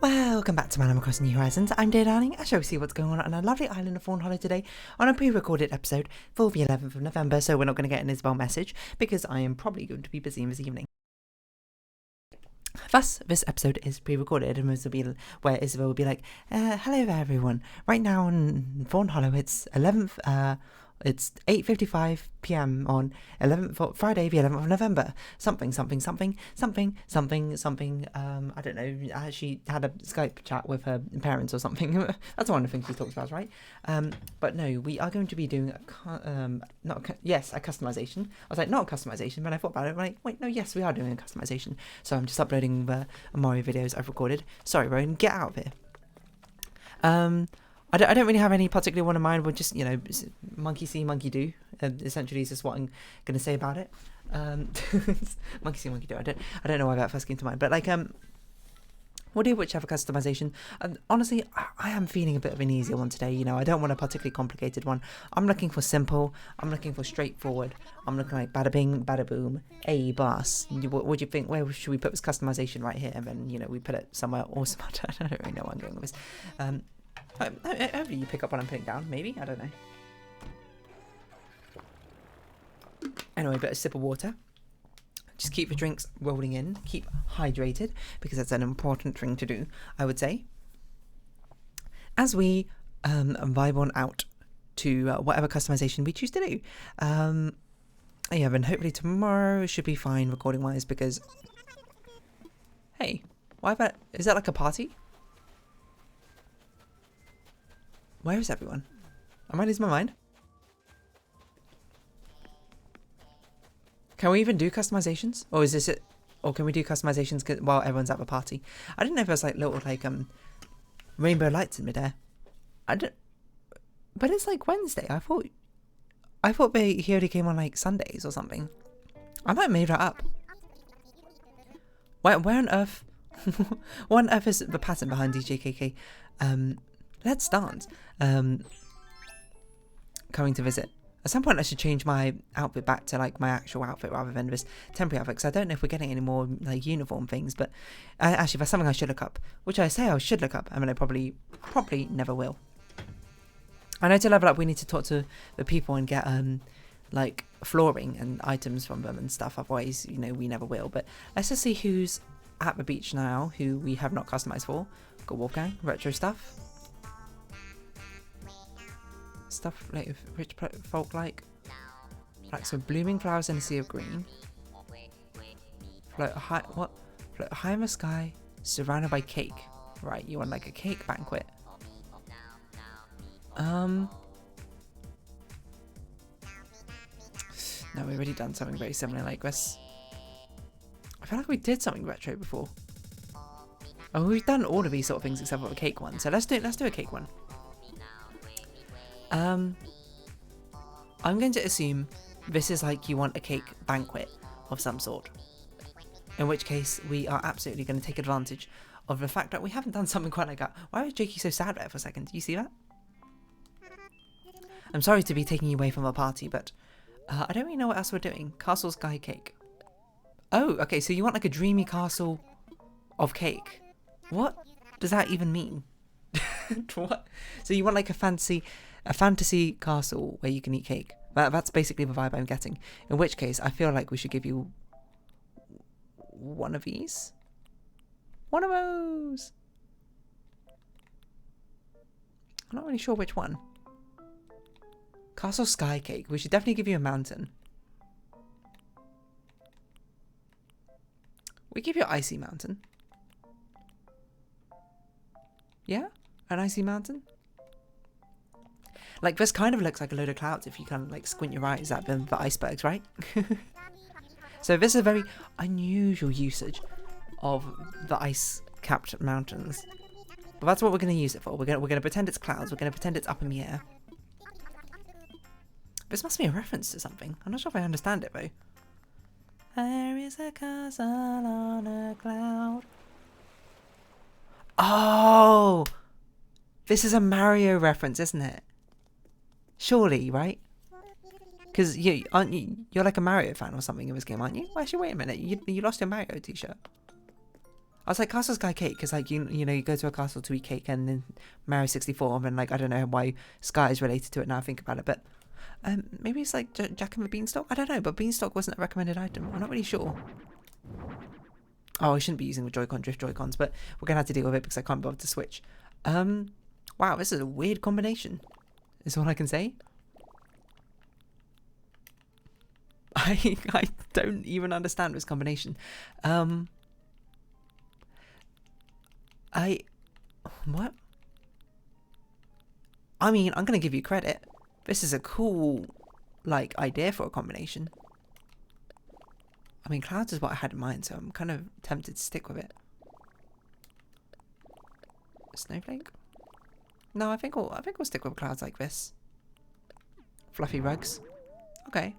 Welcome back to Animal Crossing New Horizons. I'm Dear Darling. I shall see what's going on a lovely island of Fawnhollow today on a pre-recorded episode for the 11th of November, so we're not going to get an Isabel message because I am probably going to be busy this evening. Thus, this episode is pre-recorded and this will be where Isabel will be like, hello there everyone. Right now on Fawnhollow it's 11th, it's 8:55 p.m. on Friday the 11th of November. Something. I don't know. She had a Skype chat with her parents or something. That's one of the things we talked about, right? But no, we are going to be doing a customization. I was like, not a customization, but I thought about it. Like, wait, no, yes, we are doing a customization. So I'm just uploading the Mario videos I've recorded. Sorry, Rowan, get out of here. I don't really have any particular one in mind, but just, you know, monkey see, monkey do. Essentially, is just what I'm going to say about it. Monkey see, monkey do. I don't know why that first came to mind, but like, we'll do whichever customization. Honestly, I am feeling a bit of an easier one today. You know, I don't want a particularly complicated one. I'm looking for simple. I'm looking for straightforward. I'm looking like bada bing, bada boom, a bus. What do you think? Where should we put this customization right here? And then, you know, we put it somewhere awesome. I don't really know where I'm going with this. Hopefully you pick up what I'm putting down, maybe? I don't know. Anyway, a bit of sip of water. Just keep the drinks rolling in. Keep hydrated, because that's an important thing to do, I would say. As we vibe on out to whatever customization we choose to do. Yeah, then hopefully tomorrow should be fine recording-wise, because... Hey, is that like a party? Where is everyone? Am I losing my mind? Can we even do customizations? Or is this it? Or can we do customizations while everyone's at the party? I didn't know if there was like little like rainbow lights in midair. But it's like Wednesday. I thought he only came on like Sundays or something. I might have made that up. Where on earth? What on earth is the pattern behind DJKK? Let's dance. Coming to visit. At some point I should change my outfit back to like my actual outfit rather than this temporary outfit, because I don't know if we're getting any more like uniform things, but actually that's something I should look up, which I say I should look up. I mean, I probably never will. I know to level up we need to talk to the people and get like flooring and items from them and stuff, otherwise, you know, we never will. But let's just see who's at the beach now who we have not customized for. Got Wolfgang, retro stuff. Stuff like rich folk like with blooming flowers in a sea of green. Float high in the sky, surrounded by cake. Right, you want like a cake banquet. No, we've already done something very similar like this. I feel like we did something retro before. Oh, we've done all of these sort of things except for the cake one. So let's do a cake one. I'm going to assume this is like you want a cake banquet of some sort. In which case, we are absolutely going to take advantage of the fact that we haven't done something quite like that. Why was Jakey so sad there for a second? Do you see that? I'm sorry to be taking you away from our party, but I don't really know what else we're doing. Castle Sky Cake. Oh, okay, so you want like a dreamy castle of cake. What does that even mean? What? So you want like a fantasy castle where you can eat cake. That's basically the vibe I'm getting. In which case, I feel like we should give you one of these. One of those. I'm not really sure which one. Castle Sky Cake. We should definitely give you a mountain. We give you an icy mountain. Yeah? An icy mountain? Like, this kind of looks like a load of clouds if you kind of like squint your eyes at the icebergs, right? So this is a very unusual usage of the ice-capped mountains. But that's what we're going to use it for. We're going to pretend it's clouds. We're going to pretend it's up in the air. This must be a reference to something. I'm not sure if I understand it, though. There is a castle on a cloud. Oh! This is a Mario reference, isn't it? Surely, right? Because you're like a Mario fan or something in this game, aren't you? Well, actually, wait a minute. You lost your Mario t-shirt. I was like, Castle Sky cake, because like you know you go to a castle to eat cake, and then Mario 64, and like I don't know why Sky is related to it now I think about it, but maybe it's like Jack and the Beanstalk. I don't know, but Beanstalk wasn't a recommended item. I'm not really sure. Oh, I shouldn't be using the Joy-Con drift Joy-Cons, but we're gonna have to deal with it because I can't be able to switch. Wow, this is a weird combination. Is all I can say. I don't even understand this combination. What? I mean, I'm gonna give you credit. This is a cool, like, idea for a combination. I mean, clouds is what I had in mind, so I'm kind of tempted to stick with it. Snowflake? No, I think we'll stick with clouds like this. Fluffy rugs. Okay.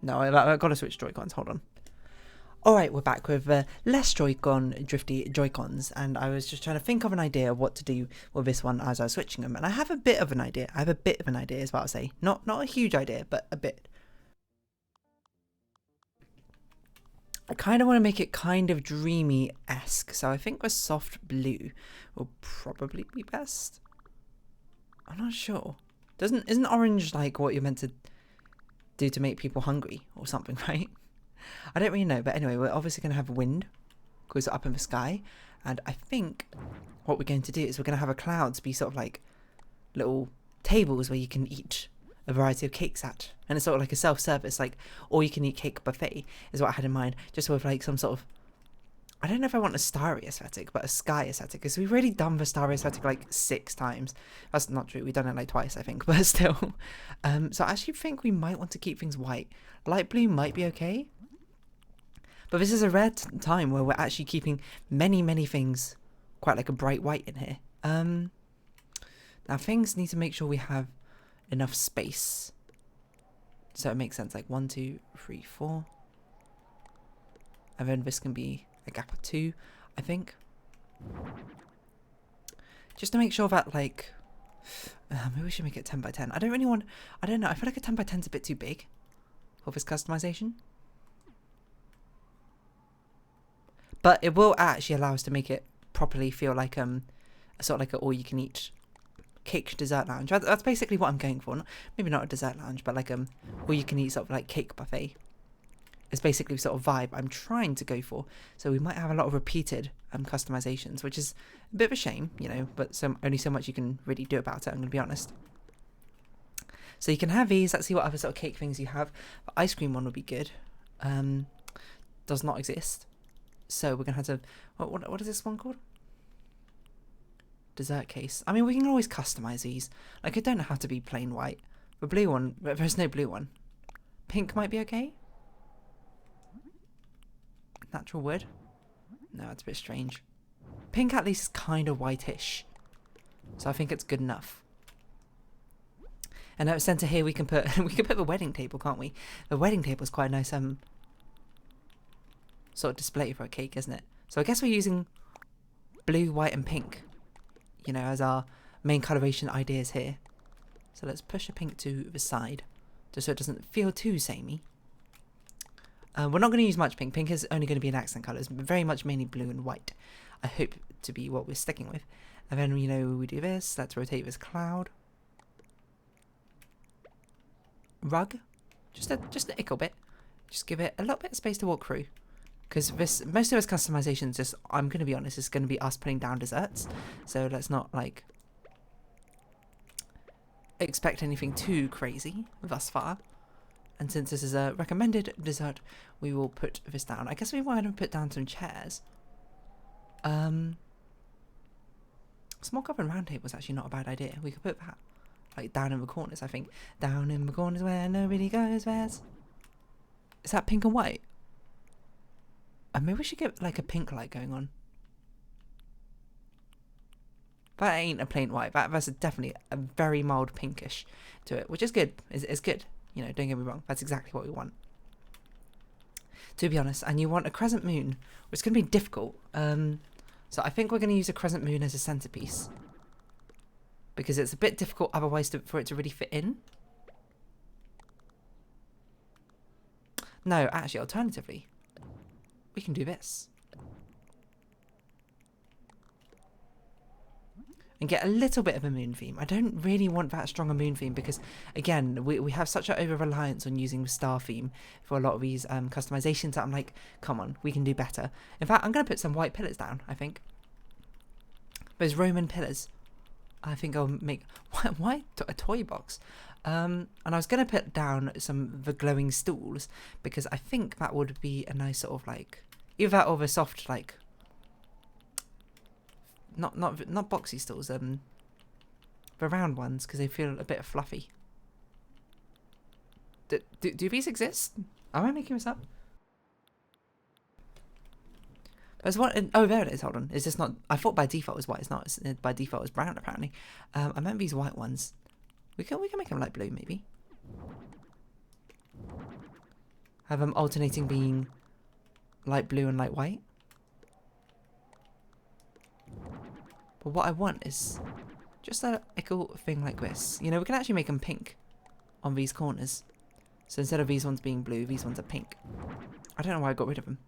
No, I've got to switch Joy-Cons. Hold on. Alright, we're back with less Joy-Con drifty Joy-Cons, and I was just trying to think of an idea of what to do with this one as I was switching them, and I have a bit of an idea. Is what I'll say. Not a huge idea, but a bit. I kind of want to make it kind of dreamy-esque, so I think the soft blue will probably be best. I'm not sure. Isn't orange like what you're meant to do to make people hungry or something, right? I don't really know, but anyway, we're obviously going to have wind goes up in the sky, and I think what we're going to do is we're going to have a clouds be sort of like little tables where you can eat a variety of cakes at, and it's sort of like a self-service, like all you can eat cake buffet is what I had in mind, just with like some sort of, I don't know if I want a starry aesthetic, but a sky aesthetic, because we've already done the starry aesthetic like 6 times. That's not true, we've done it like twice I think, but still. So I actually think we might want to keep things white. Light blue might be okay, but this is a rare time where we're actually keeping many things quite like a bright white in here. Now things need to make sure we have enough space, so it makes sense, like 1 2 3 4, and then this can be a gap of 2, I think, just to make sure that like maybe we should make it 10 by 10. I don't know, I feel like a 10 by 10 is a bit too big for this customization, but it will actually allow us to make it properly feel like a sort of like an all-you-can-eat cake dessert lounge. That's basically what I'm going for. Maybe not a dessert lounge, but like all-you-can-eat sort of like cake buffet. It's basically the sort of vibe I'm trying to go for. So we might have a lot of repeated customizations, which is a bit of a shame, you know, but only so much you can really do about it, I'm going to be honest. So you can have these. Let's see what other sort of cake things you have. The ice cream one would be good. Does not exist. So we're going to have to... What is this one called? Dessert case. I mean, we can always customize these. Like, it don't have to be plain white. The blue one, there's no blue one. Pink might be okay. Natural wood. No, it's a bit strange. Pink at least is kind of whitish, so I think it's good enough. And at the center here we can put the wedding table, can't we? The wedding table is quite a nice sort of display for a cake, isn't it? So I guess we're using blue, white, and pink, you know, as our main coloration ideas here. So let's push a pink to the side, just so it doesn't feel too samey. We're not going to use much pink. Pink is only going to be an accent colour. It's very much mainly blue and white. I hope to be what we're sticking with. And then, you know, we do this. Let's rotate this cloud. Rug. Just a little bit. Just give it a little bit of space to walk through. Because most of this customizations, just, I'm going to be honest, is going to be us putting down desserts. So let's not, like, expect anything too crazy thus far. And since this is a recommended dessert, we will put this down. I guess we want to put down some chairs. Small cup and round table is actually not a bad idea. We could put that like down in the corners, I think. Down in the corners where nobody goes, where's... Is that pink and white? Maybe we should get like a pink light going on. That ain't a plain white. That's definitely a very mild pinkish to it, which is good. It's good. You know, don't get me wrong. That's exactly what we want, to be honest. And you want a crescent moon, which is going to be difficult. So I think we're going to use a crescent moon as a centerpiece, because it's a bit difficult otherwise for it to really fit in. No, actually, alternatively, we can do this. and get a little bit of a moon theme. I don't really want that strong a moon theme because, again, we have such an over-reliance on using the star theme for a lot of these customizations that I'm like, come on, we can do better. In fact, I'm going to put some white pillars down, I think. Those Roman pillars. I think I'll make... Why a toy box? And I was going to put down some of the glowing stools because I think that would be a nice sort of like... Either that or the soft, like... Not boxy stools, the round ones, because they feel a bit fluffy. Do these exist? Am I making this up? There's one. Oh, there it is. Hold on. Is this not? I thought by default it was white. It's not. It's, by default it's brown apparently. I remember these white ones. We can make them light blue maybe. Have them alternating being light blue and light white. But what I want is just a little thing like this. You know, we can actually make them pink on these corners. So instead of these ones being blue, these ones are pink. I don't know why I got rid of them.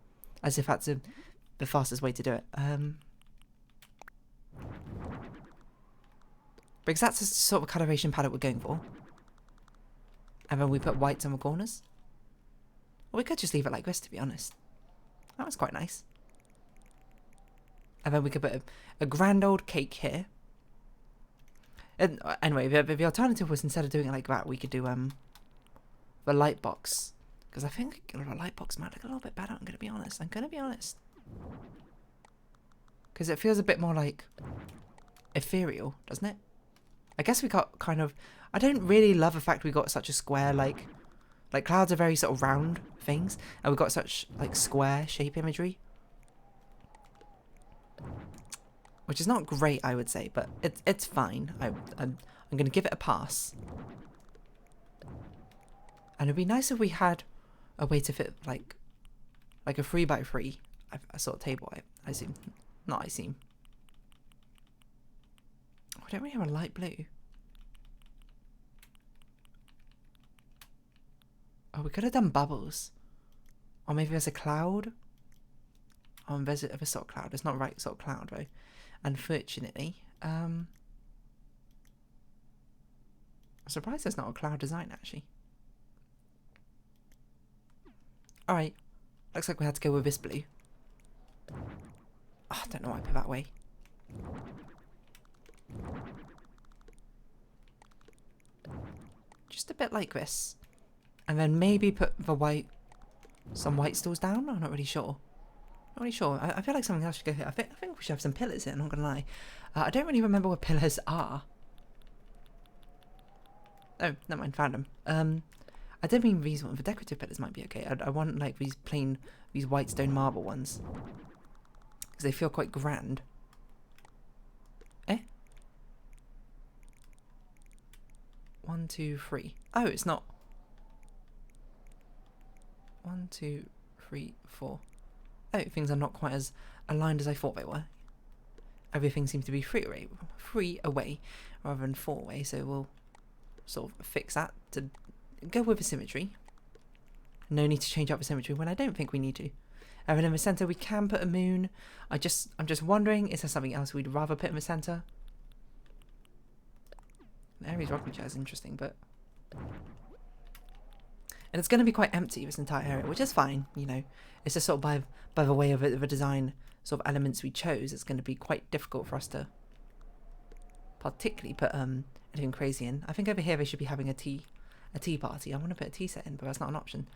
As if that's the fastest way to do it. Because that's the sort of coloration palette we're going for. And then we put whites on the corners. Or we could just leave it like this, to be honest. That was quite nice. And then we could put a grand old cake here. And anyway, the alternative was instead of doing it like that, we could do the light box. Because I think a light box might look a little bit better, I'm going to be honest. Because it feels a bit more like ethereal, doesn't it? I guess we got kind of... I don't really love the fact we got such a square, like clouds are very sort of round things. And we got such, like, square shape imagery. Which is not great, I would say, but it's fine. I'm going to give it a pass. And it'd be nice if we had a way to fit, like a 3x3 a sort of table, I assume. Not I assume. Oh, I don't really have a light blue. Oh, we could have done bubbles. Or maybe there's a cloud. Oh, there's a sort of cloud. It's not right sort of cloud, though. Unfortunately. I'm surprised there's not a cloud design, actually. Alright. Looks like we had to go with this blue. Oh, I don't know why I put that way. Just a bit like this. And then maybe put the some white stools down? I'm not really sure. Not really sure. I feel like something else should go here. I think we should have some pillars here, I'm not going to lie. I don't really remember what pillars are. Oh, never mind, found them. I don't mean these ones. The decorative pillars might be okay. I want like these white stone marble ones. Because they feel quite grand. Eh? 1, 2, 3. Oh, it's not. 1, 2, 3, 4. Oh, things are not quite as aligned as I thought they were. Everything seems to be 3 away rather than 4 away, so we'll sort of fix that to go with the symmetry. No need to change up the symmetry when I don't think we need to. And then in the centre we can put a moon. I'm just wondering, is there something else we'd rather put in the centre? Aries rocking chair is interesting, but... And it's going to be quite empty, this entire area, which is fine, you know. It's just sort of by the way of the design sort of elements we chose, it's going to be quite difficult for us to particularly put anything crazy in. I think over here they should be having a tea party. I want to put a tea set in, but that's not an option.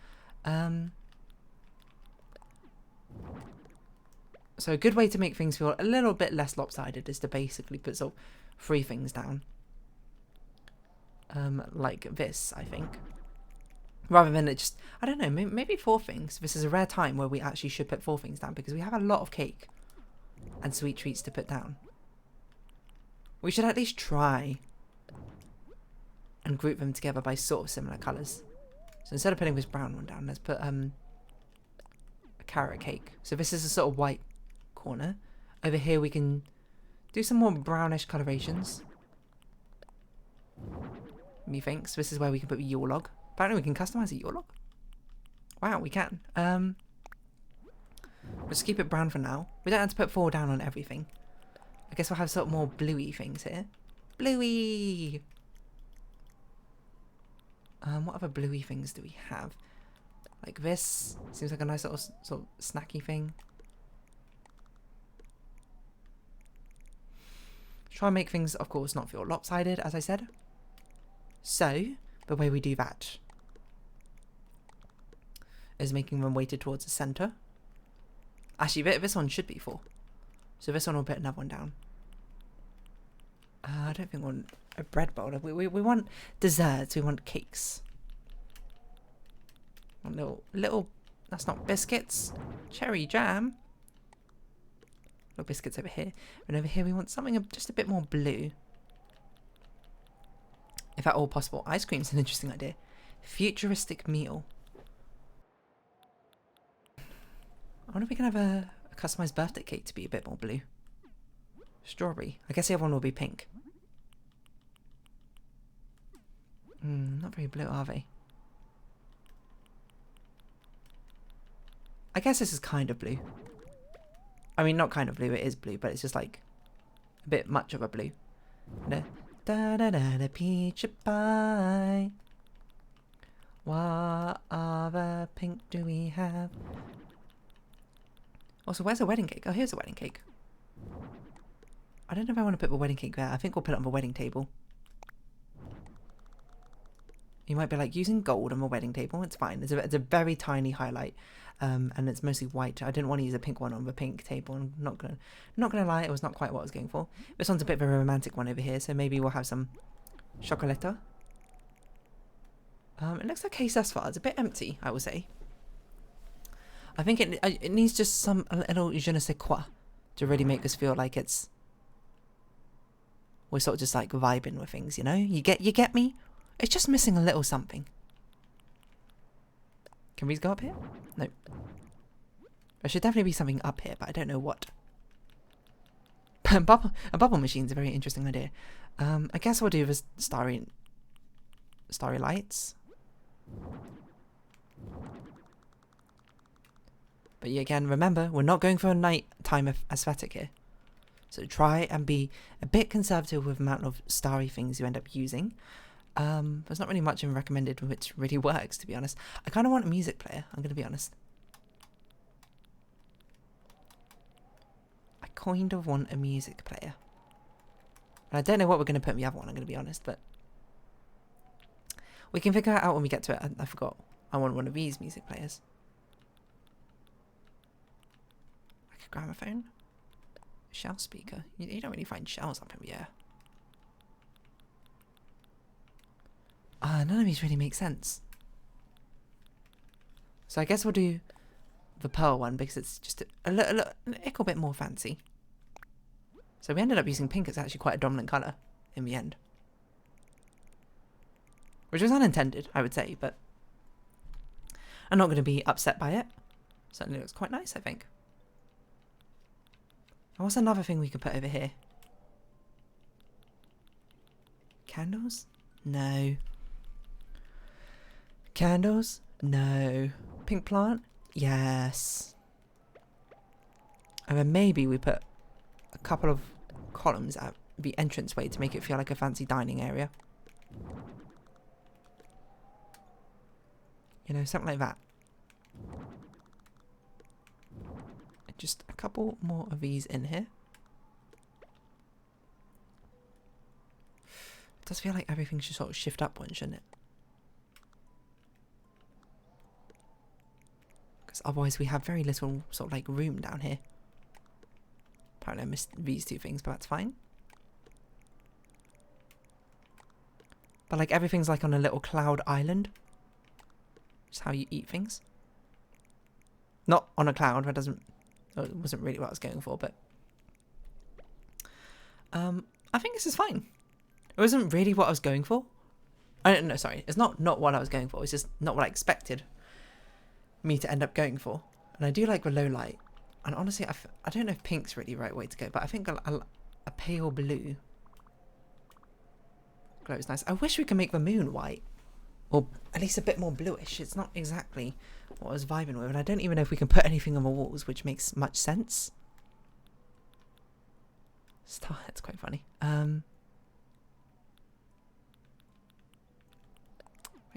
So a good way to make things feel a little bit less lopsided is to basically put sort of 3 things down. Like this, I think. Rather than it just, I don't know, maybe 4 things. This is a rare time where we actually should put 4 things down because we have a lot of cake and sweet treats to put down. We should at least try and group them together by sort of similar colours. So instead of putting this brown one down, let's put a carrot cake. So this is a sort of white corner. Over here we can do some more brownish colorations. Methinks this is where we can put the Yule log. Apparently we can customise a Yule log. Wow, we can. Let's keep it brown for now. We don't have to put 4 down on everything. I guess we'll have sort of more bluey things here. Bluey! What other bluey things do we have? Like this. Seems like a nice little sort of snacky thing. Try and make things, of course, not feel lopsided, as I said. So, the way we do that is making them weighted towards the centre. Actually, this one should be 4. So this one will put another one down. I don't think we want a bread bowl. We want desserts. We want cakes. Little, that's not biscuits. Cherry jam. Little biscuits over here. And over here we want something just a bit more blue. If at all possible. Ice cream's an interesting idea. Futuristic meal. I wonder if we can have a customized birthday cake to be a bit more blue. Strawberry. I guess the other one will be pink. Not very blue, are they? I guess this is kind of blue. I mean, not kind of blue, it is blue, but it's just like a bit much of a blue. Da da da da, peach pie. What other pink do we have? Also, where's the wedding cake? Oh, here's the wedding cake. I don't know if I want to put the wedding cake there. I think we'll put it on the wedding table. You might be like, using gold on the wedding table. It's fine. It's a very tiny highlight, and it's mostly white. I didn't want to use a pink one on the pink table. I'm not gonna lie, it was not quite what I was going for. This one's a bit of a romantic one over here, so maybe we'll have some chocolate. It looks okay thus far. It's a bit empty, I would say. I think it needs just a little je ne sais quoi to really make us feel like we're sort of just like vibing with things, you know? You get me? It's just missing a little something. Can we go up here? No. There should definitely be something up here, but I don't know what. A bubble machine's a very interesting idea. I guess we'll do this starry lights. But yeah, again, remember, we're not going for a nighttime aesthetic here. So try and be a bit conservative with the amount of starry things you end up using. There's not really much in recommended which really works, to be honest. I kind of want a music player, I'm going to be honest. I kind of want a music player. And I don't know what we're going to put in the other one, I'm going to be honest, but we can figure it out when we get to it. I forgot. I want one of these music players. Like a gramophone. Shell speaker. You don't really find shells up in the air. None of these really make sense. So I guess we'll do the pearl one because it's just a little bit more fancy. So we ended up using pink as actually quite a dominant colour in the end. Which was unintended, I would say, but I'm not going to be upset by it. Certainly looks quite nice, I think. And what's another thing we could put over here? Candles? No. Candles? No. Pink plant? Yes. And then maybe we put a couple of columns at the entranceway to make it feel like a fancy dining area. You know, something like that. And just a couple more of these in here. It does feel like everything should sort of shift upwards, shouldn't it? Because otherwise we have very little sort of like room down here. Apparently I missed these two things, but that's fine. But like everything's like on a little cloud island. Just how you eat things. Not on a cloud, that it wasn't really what I was going for, but I think this is fine. It wasn't really what I was going for. No, sorry, it's not what I was going for. It's just not what I expected me to end up going for. And I do like the low light. And honestly, I don't know if pink's really the right way to go, but I think a pale blue glow is nice. I wish we could make the moon white. Or at least a bit more bluish. It's not exactly what I was vibing with. And I don't even know if we can put anything on the walls, which makes much sense. Starhead's quite funny. Like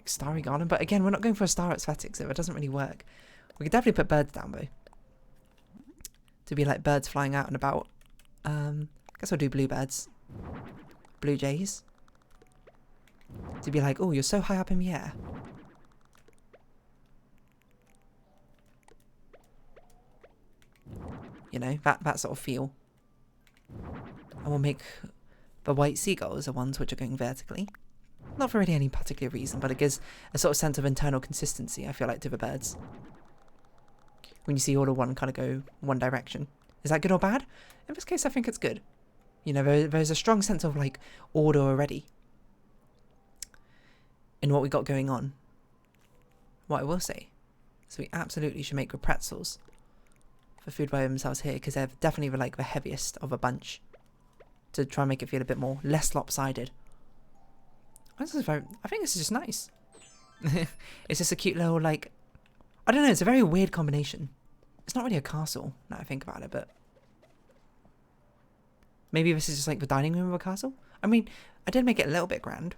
Starry Garden, but again, we're not going for a star aesthetic, so it doesn't really work. We could definitely put birds down though, to be like birds flying out and about. I guess I'll do bluebirds, blue jays, to be like, oh, you're so high up in the air. You know, that sort of feel. And we'll make the white seagulls the ones which are going vertically. Not for really any particular reason, but it gives a sort of sense of internal consistency, I feel like, to the birds. When you see all of one kind of go one direction. Is that good or bad? In this case, I think it's good. You know, there's a strong sense of, like, order already in what we got going on. What I will say is we absolutely should make the pretzels for food by themselves here, because they're definitely like the heaviest of a bunch, to try and make it feel a bit more less lopsided. I think this is just nice. It's just a cute little, like, I don't know, it's a very weird combination. It's not really a castle now I think about it, but maybe this is just like the dining room of a castle. I mean, I did make it a little bit grand.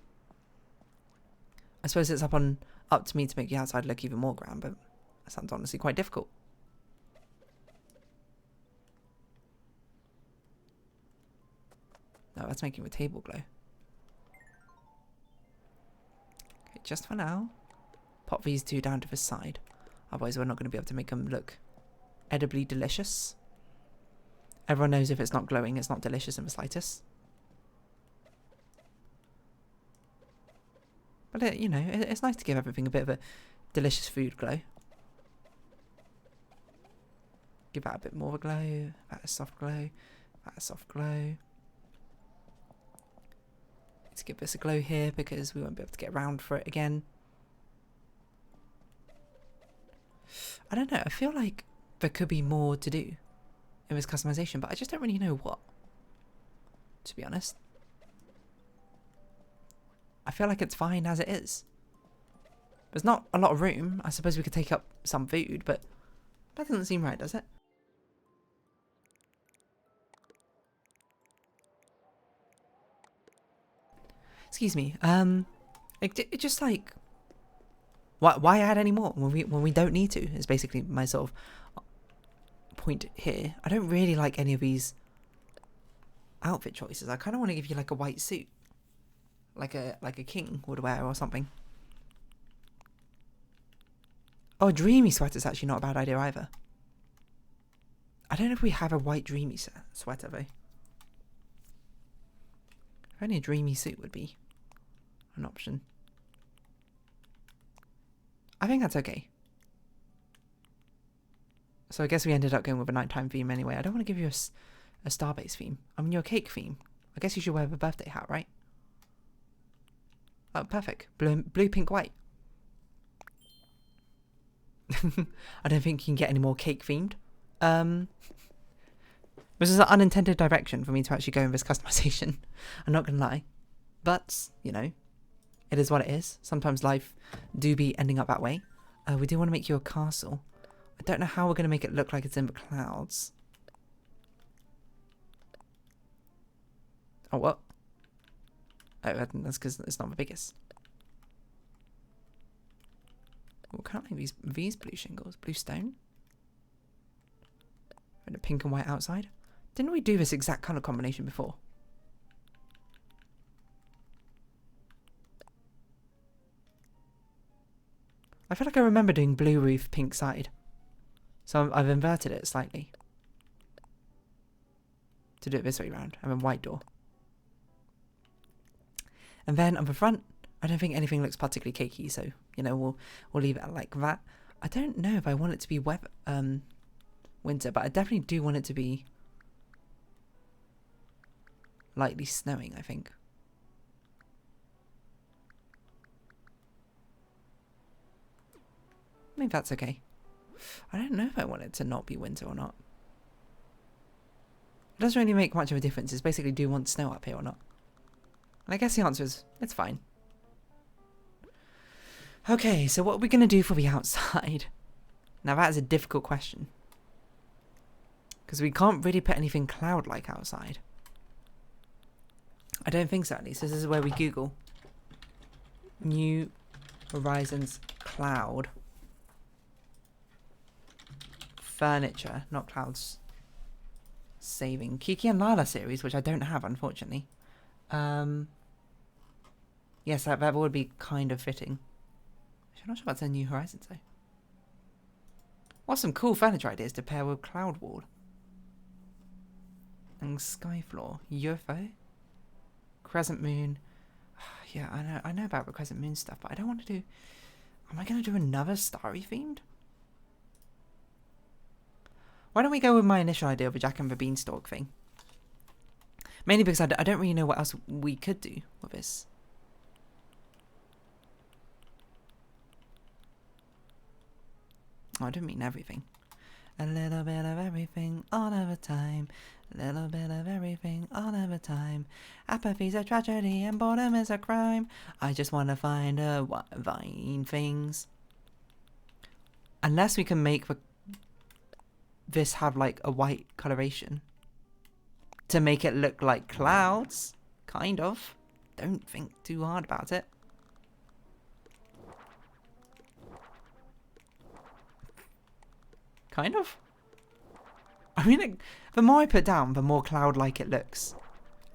I suppose it's up to me to make the outside look even more grand, but that sounds honestly quite difficult. No, that's making the table glow. Okay, just for now, pop these two down to the side. Otherwise, we're not going to be able to make them look edibly delicious. Everyone knows if it's not glowing, it's not delicious in the slightest. But, you know, it's nice to give everything a bit of a delicious food glow. Give that a bit more of a glow, that a soft glow, that a soft glow. To give this a glow here because we won't be able to get around for it again. I don't know, I feel like there could be more to do in this customization, but I just don't really know what, to be honest. I feel like it's fine as it is. There's not a lot of room. I suppose we could take up some food, but that doesn't seem right, does it? Excuse me. It just like, why add any more when we don't need to? Is basically my sort of point here. I don't really like any of these outfit choices. I kind of want to give you like a white suit, like a king would wear or something. Oh, a dreamy sweater's actually not a bad idea either. I don't know if we have a white dreamy sweater though. Only a dreamy suit would be an option. I think that's okay. So I guess we ended up going with a nighttime theme anyway. I don't want to give you a star-based theme. I mean, your cake theme. I guess you should wear the birthday hat, right? Oh, perfect. Blue, pink, white. I don't think you can get any more cake themed. This is an unintended direction for me to actually go in this customization. I'm not going to lie. But, you know, it is what it is. Sometimes life do be ending up that way. We do want to make you a castle. I don't know how we're going to make it look like it's in the clouds. Oh, what? Oh, that's because it's not the biggest. Oh, can't I make these blue shingles? Blue stone? And a pink and white outside? Didn't we do this exact colour combination before? I feel like I remember doing blue roof, pink side. So I've inverted it slightly. To do it this way round. And then white door. And then on the front, I don't think anything looks particularly cakey, so, you know, we'll leave it like that. I don't know if I want it to be winter, but I definitely do want it to be lightly snowing, I think. Maybe that's okay. I don't know if I want it to not be winter or not. It doesn't really make much of a difference. It's basically, do you want snow up here or not? And I guess the answer is, it's fine. Okay, so what are we going to do for the outside? Now that is a difficult question. Because we can't really put anything cloud-like outside. I don't think so, at least. This is where we Google New Horizons Cloud Furniture, not clouds. Saving Kiki and Lala series, which I don't have, unfortunately. Yes, that would be kind of fitting. I'm not sure about the New Horizons though. What's some cool furniture ideas to pair with Cloud Wall? And Skyfloor, UFO, Crescent Moon. Yeah, I know about the Crescent Moon stuff, but I don't want to do. Am I going to do another starry themed? Why don't we go with my initial idea of a Jack and the Beanstalk thing? Mainly because I don't really know what else we could do with this. Oh, I didn't mean everything. A little bit of everything all of the time. A little bit of everything all of the time. Apathy's a tragedy and boredom is a crime. I just want to find things. Unless we can make this have like a white coloration to make it look like clouds, kind of. Don't think too hard about it. Kind of. I mean, the more I put down, the more cloud-like it looks.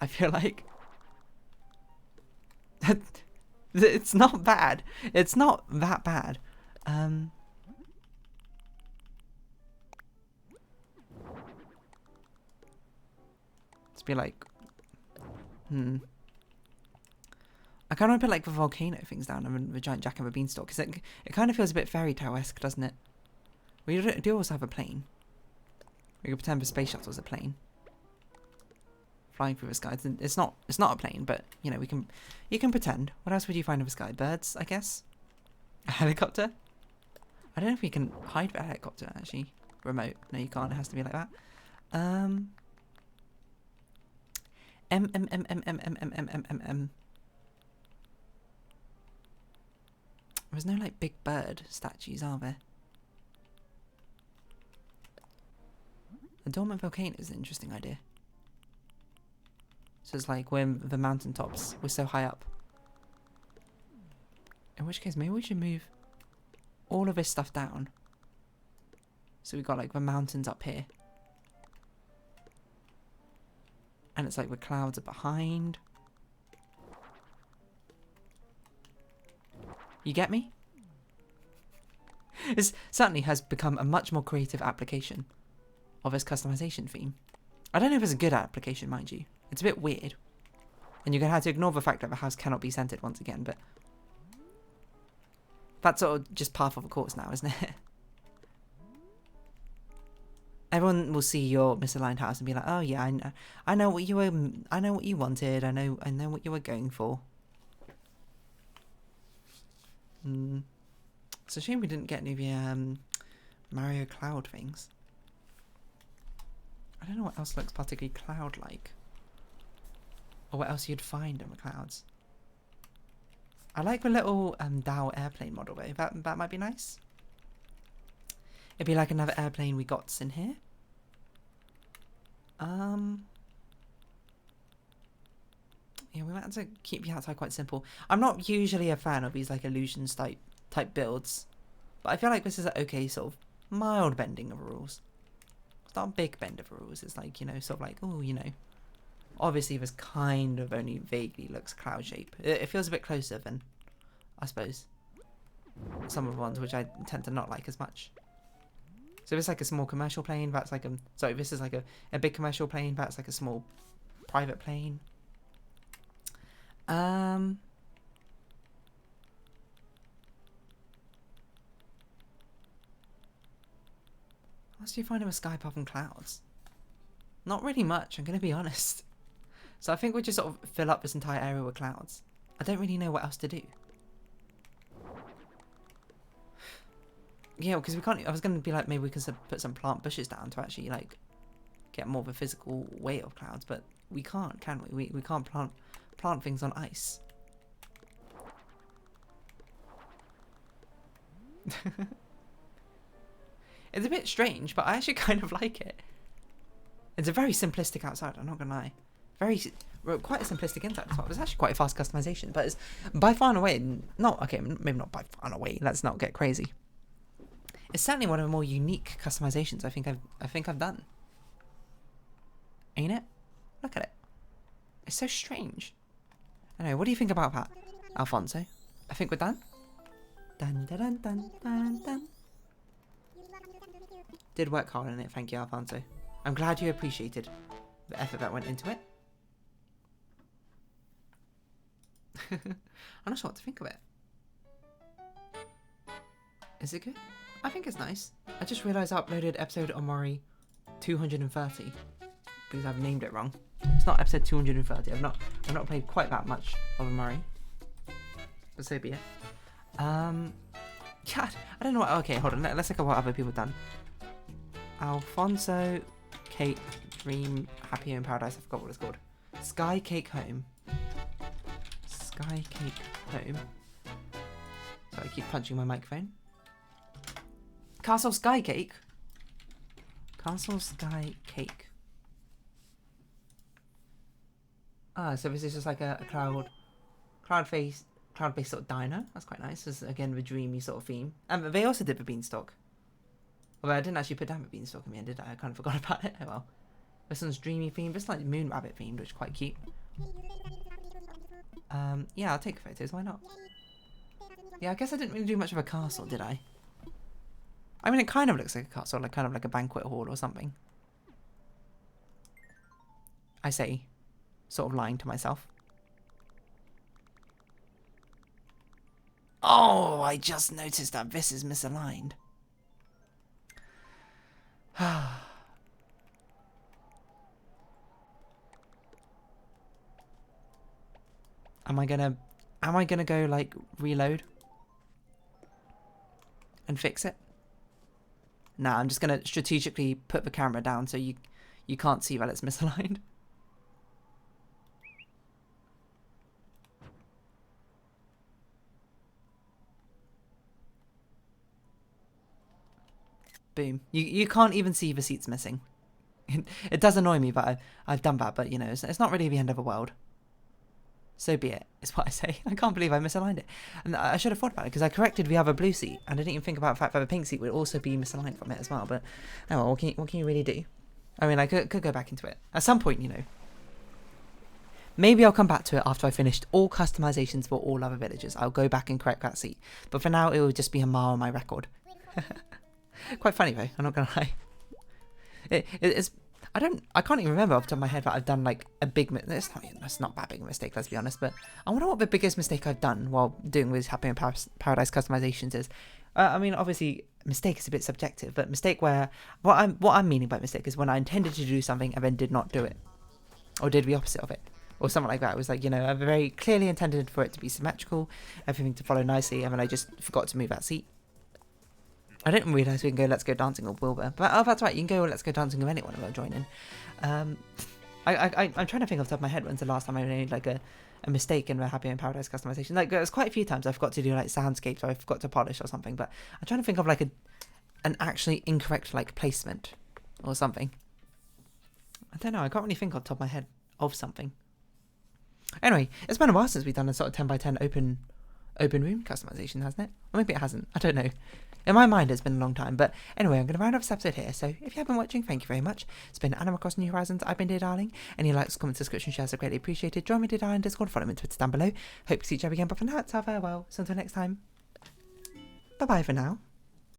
I feel like it's not bad. It's not that bad. Let's be like, I kind of want to put like the volcano things down and the giant Jack and the Beanstalk, because it kind of feels a bit fairy tale-esque, doesn't it? We do also have a plane. We could pretend the space shuttle's a plane flying through the sky. It's not a plane, but you know you can pretend. What else would you find in the sky? Birds, I guess. A helicopter. I don't know if we can hide the helicopter actually. Remote. No, you can't. It has to be like that. There's no like big bird statues, are there? A dormant volcano is an interesting idea. So it's like when the mountaintops were so high up. In which case, maybe we should move all of this stuff down. So we've got like the mountains up here. And it's like the clouds are behind. You get me? This certainly has become a much more creative application of this customization theme. I don't know if it's a good application, mind you. It's a bit weird. And you're going to have to ignore the fact that the house cannot be centered once again, but that's sort of just par for the course now, isn't it? Everyone will see your misaligned house and be like, "Oh yeah, I know what you were, I know what you wanted, I know what you were going for." It's a shame we didn't get any of the Mario Cloud things. I don't know what else looks particularly cloud-like. Or what else you'd find in the clouds. I like the little Dow airplane model though. That might be nice. It'd be like another airplane we got in here. Yeah, we might have to keep the outside quite simple. I'm not usually a fan of these like illusions type builds. But I feel like this is an okay sort of mild bending of the rules. It's not a big bend of the rules. It's like, you know, sort of like, oh, you know. Obviously, this kind of only vaguely looks cloud shape. It feels a bit closer than, I suppose, some of the ones which I tend to not like as much. So it's like a small commercial plane. That's like sorry, this is like a big commercial plane. That's like a small private plane. What else do you find in the sky apart from clouds? Not really much, I'm going to be honest. So I think we'll just sort of fill up this entire area with clouds. I don't really know what else to do. Yeah, because we can't. I was going to be like, maybe we can put some plant bushes down to actually like get more of a physical weight of clouds, but we can't, can we? We can't plant things on ice. It's a bit strange, but I actually kind of like it. It's a very simplistic outside, I'm not gonna lie. quite a simplistic inside as well. It's actually quite a fast customization, but it's by far and away maybe not by far and away. Let's not get crazy. It's certainly one of the more unique customizations I think I've done. Ain't it? Look at it. It's so strange. Anyway, what do you think about that, Alfonso? I think we're done. Dun dun dun dun dun dun. Did work hard on it, thank you, Alfonso. I'm glad you appreciated the effort that went into it. I'm not sure what to think of it. Is it good? I think it's nice. I just realised I uploaded episode Omori 230 because I've named it wrong. It's not episode 230. I've not played quite that much of Omori. But so be it. Yeah, I don't know what. Okay, hold on. Let's look at what other people have done. Alfonso, Kate, Dream, Happy in Paradise. I forgot what it's called. Sky Cake Home. Sky Cake Home. So I keep punching my microphone. Castle Sky Cake. Castle Sky Cake. Ah, so this is just like a cloud-based sort of diner. That's quite nice. This is, again, the dreamy sort of theme. And they also did the beanstalk. Although I didn't actually put down the beanstalk in the end, did I? I kind of forgot about it. Oh well. This one's dreamy themed. This is like moon rabbit themed, which is quite cute. Yeah, I'll take photos. Why not? Yeah, I guess I didn't really do much of a castle, did I? I mean, it kind of looks like a castle, like kind of like a banquet hall or something. I say, sort of lying to myself. Oh, I just noticed that this is misaligned. Am I gonna go like reload and fix it? Nah, I'm just gonna strategically put the camera down so you can't see that it's misaligned. Boom. You can't even see the seats missing. It does annoy me, but I've done that. But you know, it's not really the end of the world. So be it, is what I say. I can't believe I misaligned it. And I should have thought about it, because I corrected the other blue seat, and I didn't even think about the fact that the pink seat would also be misaligned from it as well. But, oh well, what can you really do? I mean, I could go back into it. At some point, you know. Maybe I'll come back to it after I finished all customizations for all other villages. I'll go back and correct that seat. But for now, it will just be a mar on my record. Quite funny, though. I'm not going to lie. It's... I can't even remember off the top of my head that I've done like a big it's not that big a mistake, let's be honest, but I wonder what the biggest mistake I've done while doing these Happy in Paradise customizations is. I mean, obviously mistake is a bit subjective, but mistake where what I'm meaning by mistake is when I intended to do something and then did not do it, or did the opposite of it, or something like that. It was like, you know, I very clearly intended for it to be symmetrical, everything to follow nicely, and then I just forgot to move that seat. I didn't realise we can go Let's Go Dancing with Wilbur. But, oh, that's right, you can go Let's Go Dancing with anyone who will join in. I'm trying to think off the top of my head when's the last time I made, like, a mistake in the Happy in Paradise customization. Like, there's quite a few times I forgot to do, like, soundscapes, or I forgot to polish or something. But I'm trying to think of, like, an actually incorrect, like, placement or something. I don't know, I can't really think off the top of my head of something. Anyway, it's been a while since we've done a sort of 10 by 10 open room customization, hasn't it? Or maybe it hasn't, I don't know. In my mind, it's been a long time. But anyway, I'm going to round off this episode here. So if you have been watching, thank you very much. It's been Animal Crossing New Horizons. I've been Dear Darling. Any likes, comments, subscription, shares are greatly appreciated. Join me, Dear Darling, Discord, follow me on Twitter down below. Hope to see each other again. But for now, it's our farewell. So until next time, bye-bye for now.